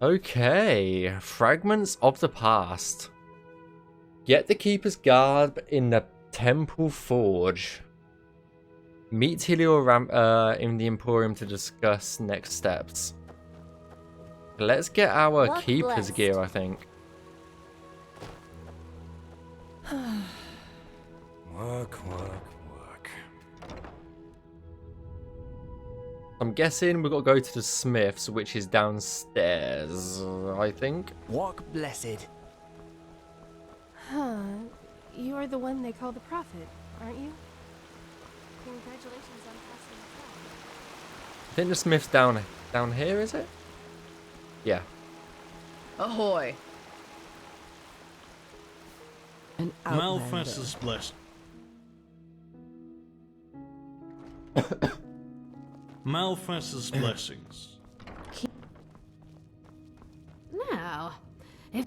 Okay, fragments of the past. Get the Keeper's Garb in the Temple Forge. Meet Helio in the Emporium to discuss next steps. Let's get our Walk Keeper's blessed. gear, I think. Work. I'm guessing we've got to go to the Smiths, which is downstairs, I think. Walk blessed. Huh. You are the one they call the prophet, aren't you? Congratulations on passing the test. I think the Smith's down here, is it? Yeah. Ahoy. An Malfest's blessing. Malfest's blessings. Now, if...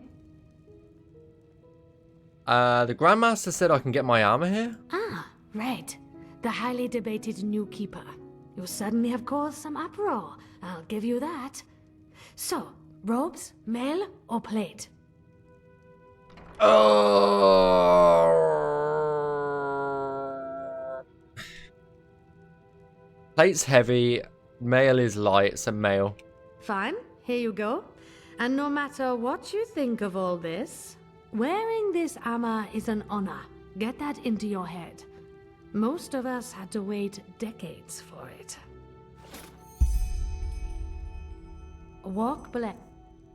The Grandmaster said I can get my armor here. Ah, right. The highly debated new keeper. You suddenly have caused some uproar. I'll give you that. So, robes, mail, or plate? Plate's heavy, mail is light, so mail. Fine, here you go. And no matter what you think of all this, wearing this armor is an honor. Get that into your head. Most of us had to wait decades for it. Walk blessed.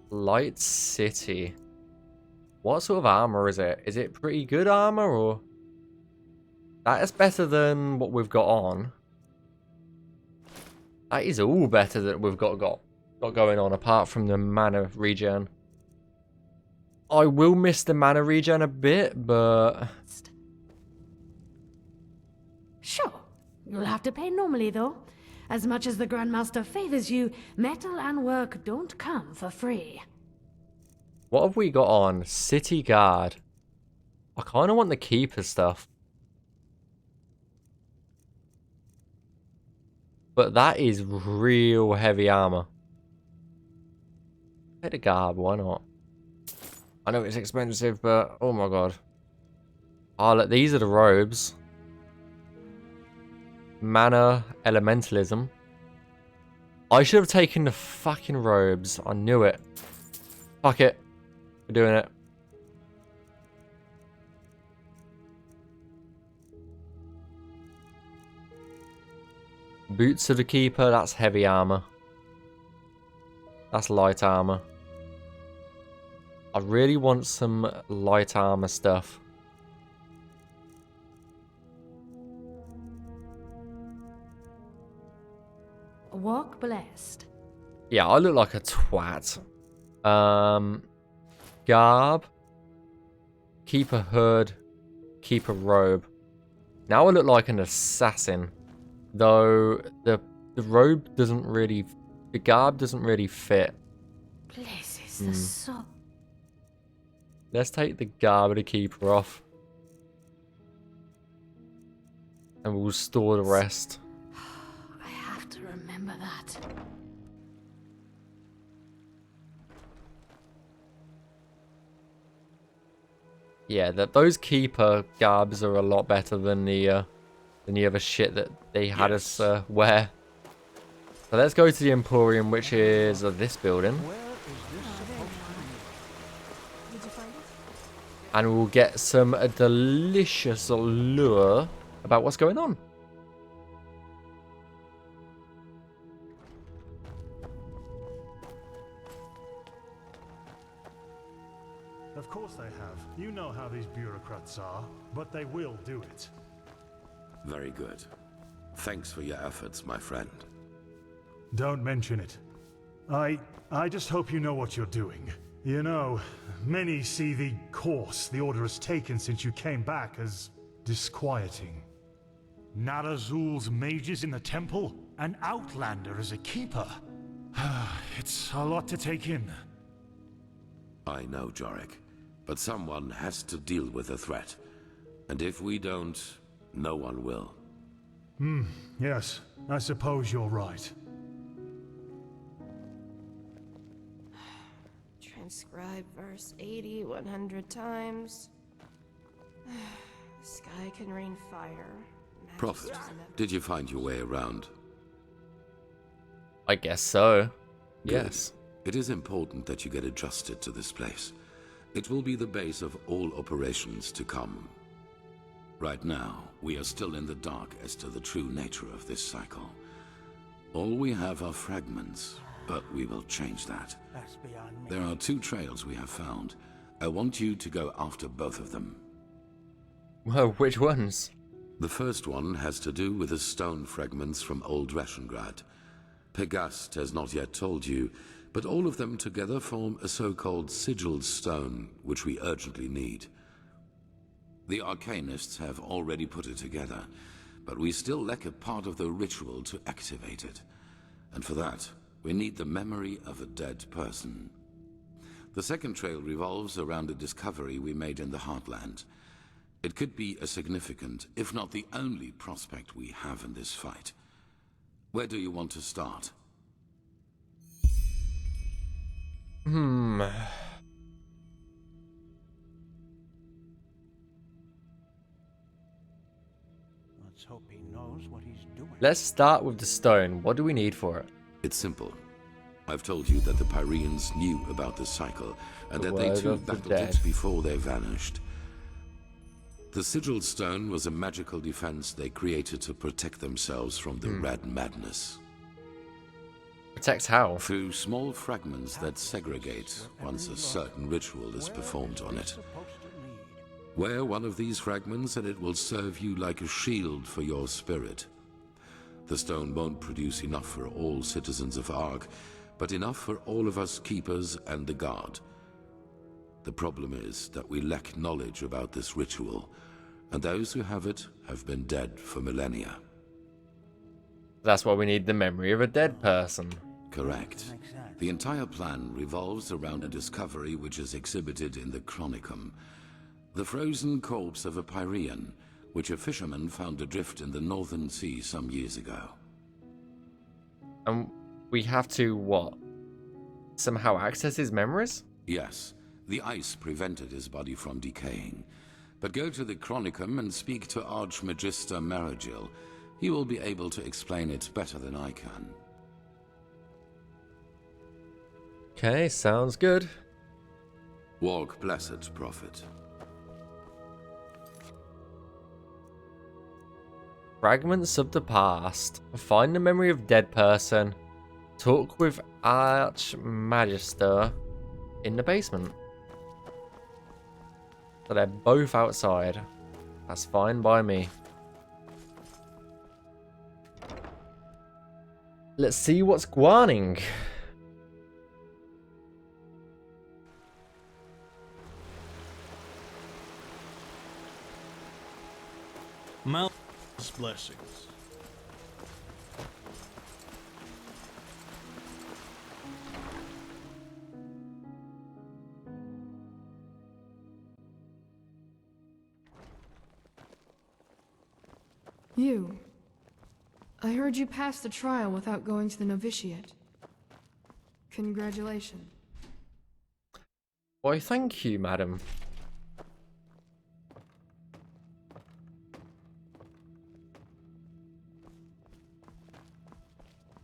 Light City. What sort of armor is it? Is it pretty good armor, or? That is better than what we've got on. That is all better that we've got going on, apart from the mana regen. I will miss the mana regen a bit, but... Sure, you'll have to pay normally though. As much as the Grandmaster favors you, metal and work don't come for free. What have we got on? City Guard. I kind of want the Keeper stuff. But that is real heavy armor. Take the Garb, why not? I know it's expensive, but oh my god. Oh, look, these are the robes. Mana Elementalism. I should have taken the fucking robes. I knew it. Fuck it. We're doing it. Boots of the Keeper, that's heavy armor. That's light armor. I really want some light armor stuff. Walk blessed. Yeah, I look like a twat. Garb. Keeper hood. Keeper robe. Now I look like an assassin. Though the robe doesn't really... The garb doesn't really fit. Blesses the soul. Let's take the garb of the Keeper off. And we'll store the rest. I have to remember that. Yeah, those Keeper garbs are a lot better than the other shit that they had us wear. So let's go to the Emporium, which is this building. And we'll get some delicious lure about what's going on. Of course they have. You know how these bureaucrats are, but they will do it. Very good. Thanks for your efforts, my friend. Don't mention it. I just hope you know what you're doing. You know, many see the course the Order has taken since you came back as disquieting. Narazul's mages in the temple? An outlander as a keeper? It's a lot to take in. I know, Jorik, but someone has to deal with the threat. And if we don't, no one will. Yes, I suppose you're right. Transcribe verse 80 100 times. The sky can rain fire. Prophet, did you find your way around? I guess so. Good. Yes. It is important that you get adjusted to this place. It will be the base of all operations to come. Right now, we are still in the dark as to the true nature of this cycle. All we have are fragments, but we will change that. That's beyond me. There are 2 trails we have found. I want you to go after both of them. Whoa, which ones? The first one has to do with the stone fragments from Old Rashengrad. Pegast has not yet told you, but all of them together form a so-called sigil stone, which we urgently need. The Arcanists have already put it together, but we still lack a part of the ritual to activate it. And for that, we need the memory of a dead person. The second trail revolves around a discovery we made in the Heartland. It could be a significant, if not the only prospect we have in this fight. Where do you want to start? Let's hope he knows what he's doing. Let's start with the stone. What do we need for it? It's simple. I've told you that the Pyreans knew about the cycle, and that they Word too of the battled dead. it before they vanished. The sigil stone was a magical defense they created to protect themselves from the Red Madness. Protect how? Through small fragments that segregate once a certain ritual is performed on it. Supposed to lead. Wear one of these fragments and it will serve you like a shield for your spirit. The stone won't produce enough for all citizens of Ark, but enough for all of us keepers and the guard. The problem is that we lack knowledge about this ritual, and those who have it have been dead for millennia. That's why we need the memory of a dead person. Correct. The entire plan revolves around a discovery which is exhibited in the Chronicum. The frozen corpse of a Pyrean, which a fisherman found adrift in the Northern Sea some years ago. And we have to, what? Somehow access his memories? Yes, the ice prevented his body from decaying. But go to the Chronicum and speak to Archmagister Maragil. He will be able to explain it better than I can. Okay, sounds good. Walk blessed, Prophet. Fragments of the past. Find the memory of dead person. Talk with Archmagister in the basement. So they're both outside. That's fine by me. Let's see what's guaning. Mal's blessings. You. I heard you passed the trial without going to the novitiate. Congratulations. Why, thank you, madam.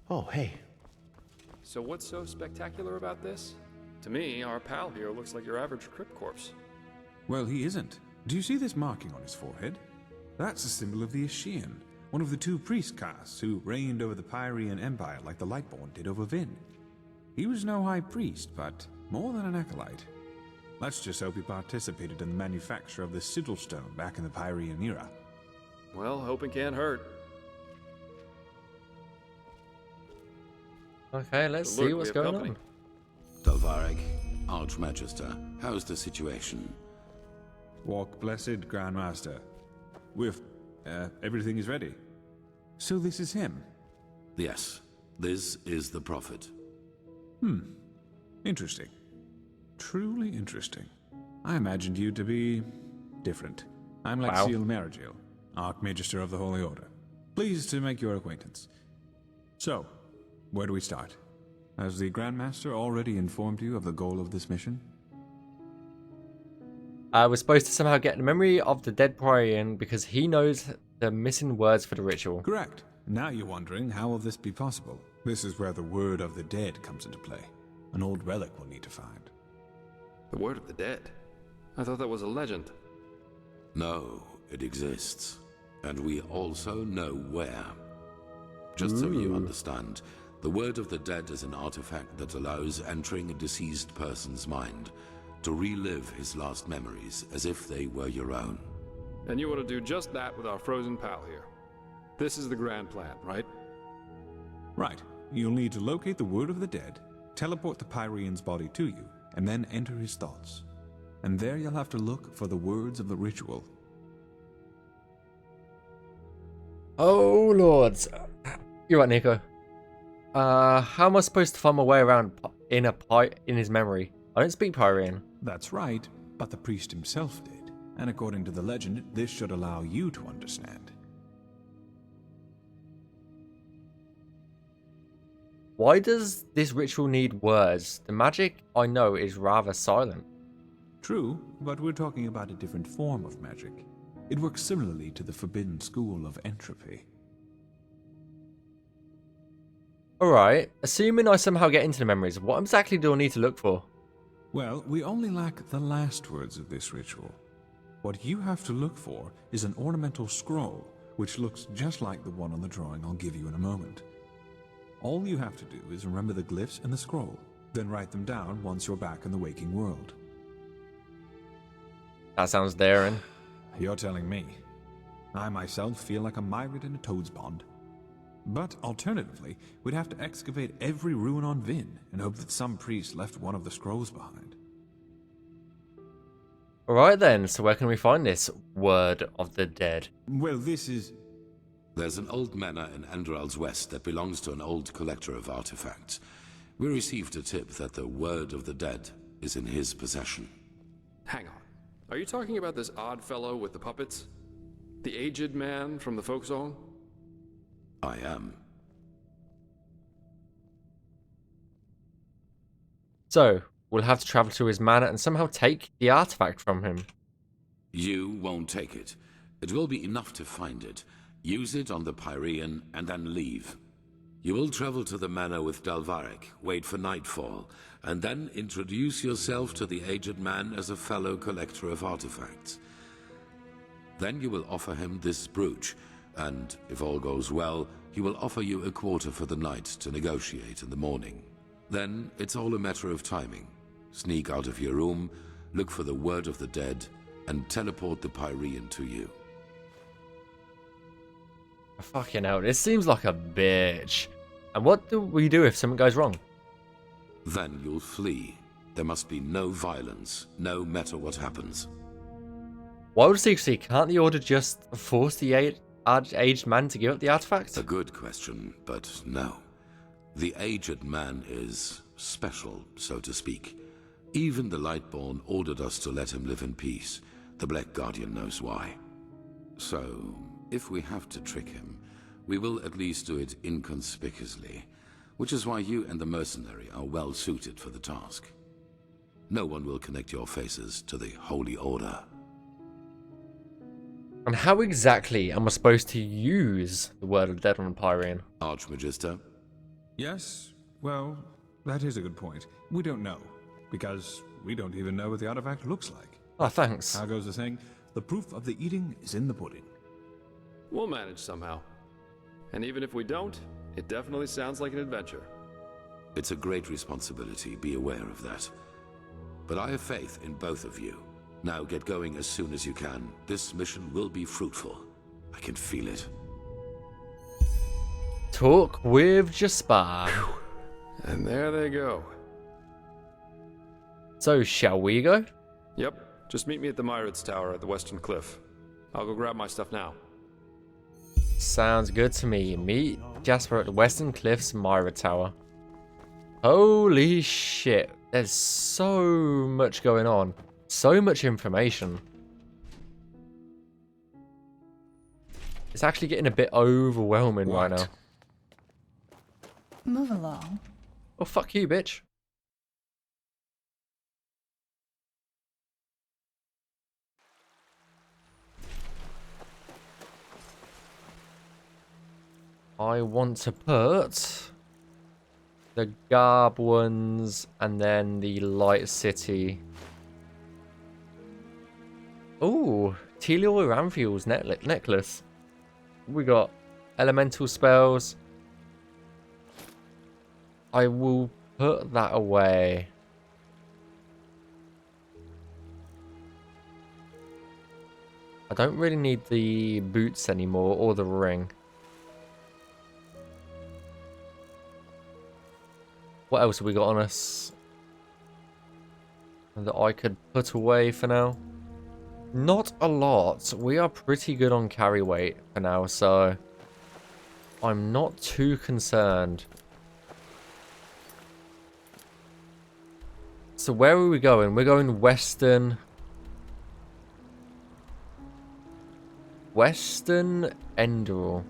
Oh, hey. So what's so spectacular about this? To me, our pal here looks like your average crypt corpse. Well, he isn't. Do you see this marking on his forehead? That's a symbol of the Ashian, one of the 2 priest castes who reigned over the Pyrean Empire like the Lightborn did over Vin. He was no high priest, but more than an acolyte. Let's just hope he participated in the manufacture of the sigil stone back in the Pyrean era. Well, hoping can't hurt. Okay, let's So look, see we what's have going company. on. Dalvarek, Archmagister, how's the situation? Walk blessed, Grandmaster. Everything is ready. So this is him? Yes, this is the Prophet. Interesting. Truly interesting. I imagined you to be different. I'm like Wow. Seal Maragil, Archmagister of the Holy Order. Pleased to make your acquaintance. So, where do we start? Has the Grandmaster already informed you of the goal of this mission? We're supposed to somehow get the memory of the dead Priorian because he knows the missing words for the ritual. Correct. Now you're wondering how will this be possible? This is where the word of the dead comes into play. An old relic we'll need to find. The word of the dead? I thought that was a legend. No, it exists. And we also know where. Just so you understand, the word of the dead is an artifact that allows entering a deceased person's mind to relive his last memories as if they were your own. And you want to do just that with our frozen pal here. This is the grand plan, right? Right. You'll need to locate the word of the dead, teleport the Pyrian's body to you, and then enter his thoughts. And there you'll have to look for the words of the ritual. Oh lords. You're right, Nico. How am I supposed to find my way around in his memory? I don't speak Pyrian. That's right, but the priest himself did. And according to the legend, this should allow you to understand. Why does this ritual need words? The magic I know is rather silent. True, but we're talking about a different form of magic. It works similarly to the forbidden school of entropy. Alright, assuming I somehow get into the memories, what exactly do I need to look for? Well, we only lack the last words of this ritual. What you have to look for is an ornamental scroll, which looks just like the one on the drawing I'll give you in a moment. All you have to do is remember the glyphs in the scroll, then write them down once you're back in the waking world. That sounds daring. You're telling me. I myself feel like a myriad in a toad's pond. But alternatively, we'd have to excavate every ruin on Vin and hope that some priest left one of the scrolls behind. Alright then, so where can we find this word of the dead? Well, this is... There's an old manor in Enderal's west that belongs to an old collector of artifacts. We received a tip that the word of the dead is in his possession. Hang on. Are you talking about this odd fellow with the puppets? The aged man from the folk song? I am. So, we'll have to travel to his manor and somehow take the artifact from him. You won't take it. It will be enough to find it. Use it on the Pyrian and then leave. You will travel to the manor with Dalvarek, wait for nightfall, and then introduce yourself to the aged man as a fellow collector of artifacts. Then you will offer him this brooch, and if all goes well, he will offer you a quarter for the night to negotiate in the morning. Then it's all a matter of timing. Sneak out of your room, look for the word of the dead, and teleport the Pyrian to you. Fucking hell, this seems like a bitch. And what do we do if something goes wrong? Then you'll flee. There must be no violence, no matter what happens. Why would secrecy? Can't the order just force the aged man to give up the artifact? A good question, but no. The aged man is special, so to speak. Even the Lightborn ordered us to let him live in peace. The Black Guardian knows why. So, if we have to trick him, we will at least do it inconspicuously, which is why you and the mercenary are well suited for the task. No one will connect your faces to the Holy Order. And how exactly am I supposed to use the word of the dead on the Pyrian? Archmagister? Yes, well, that is a good point. We don't know, because we don't even know what the artifact looks like. Oh, thanks. How goes the saying? The proof of the eating is in the pudding. We'll manage somehow. And even if we don't, it definitely sounds like an adventure. It's a great responsibility, be aware of that. But I have faith in both of you. Now get going as soon as you can. This mission will be fruitful. I can feel it. Talk with Jaspar. And there they go. So, shall we go? Yep, just meet me at the Myrids Tower at the Western Cliff. I'll go grab my stuff now. Sounds good to me. Meet Jasper at the Western Cliffs Myra Tower. Holy shit. There's so much going on. So much information. It's actually getting a bit overwhelming right now. Move along. Oh, fuck you, bitch. I want to put the Garb ones and then the Light City. Ooh, Telio Ramfiel's necklace. We got elemental spells. I will put that away. I don't really need the boots anymore or the ring. What else have we got on us that I could put away for now? Not a lot. We are pretty good on carry weight for now, so I'm not too concerned. So where are we going? We're going Western Enderal.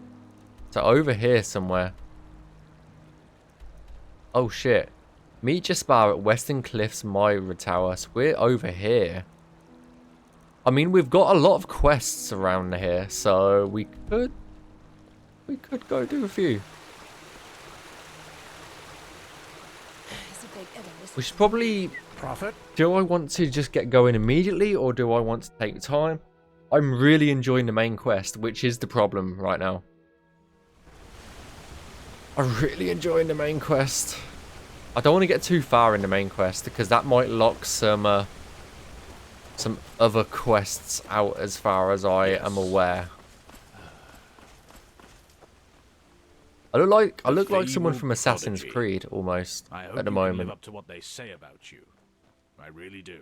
So over here somewhere. Oh shit. Meet Jaspar at Western Cliffs Myra Tower. So we're over here. I mean, we've got a lot of quests around here, so we could go do a few. We should probably... Prophet? Do I want to just get going immediately, or do I want to take time? I'm really enjoying the main quest, which is the problem right now. I'm really enjoying the main quest. I don't want to get too far in the main quest, because that might lock some other quests out as far as I am aware. I look like someone from Assassin's Creed almost at the moment. Live up to what they say about you. I really do.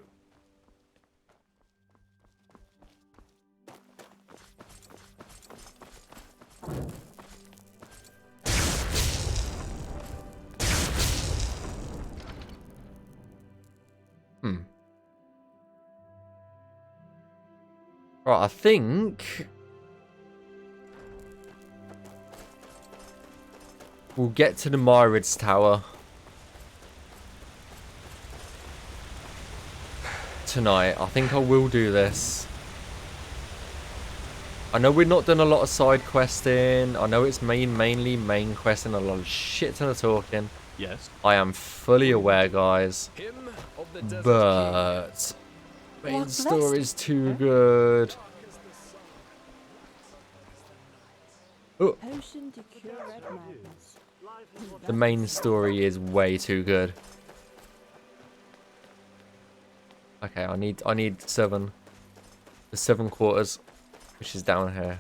Right, I think we'll get to the Myrids Tower tonight. I think I will do this. I know we've not done a lot of side questing. I know it's mainly main questing, a lot of shit ton of talking. Yes. I am fully aware, guys. But main story is too good. Oh. The main story is way too good. Okay, I need 7. The 7 quarters, which is down here.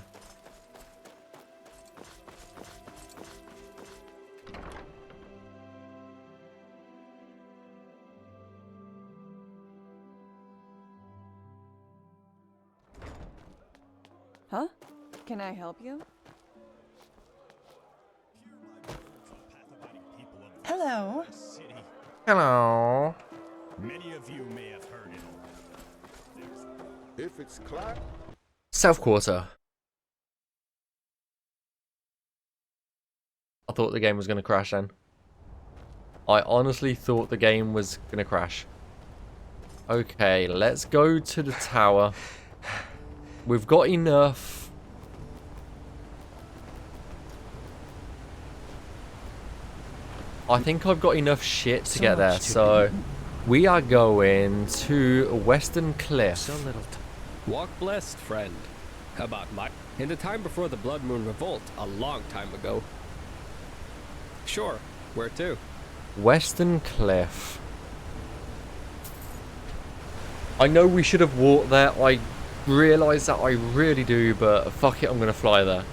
Huh? Can I help you? Hello. Hello. Many of you may have heard it. If it's clear. South Quarter. I thought the game was going to crash then. I honestly thought the game was going to crash. Okay, let's go to the tower. We've got enough. I think I've got enough shit to get there, so we are going to Western Cliff. Walk blessed, friend. How about my... In the time before the Blood Moon Revolt, a long time ago. Sure, where to? Western Cliff. I know we should have walked there. I realise that I really do, but fuck it, I'm going to fly there.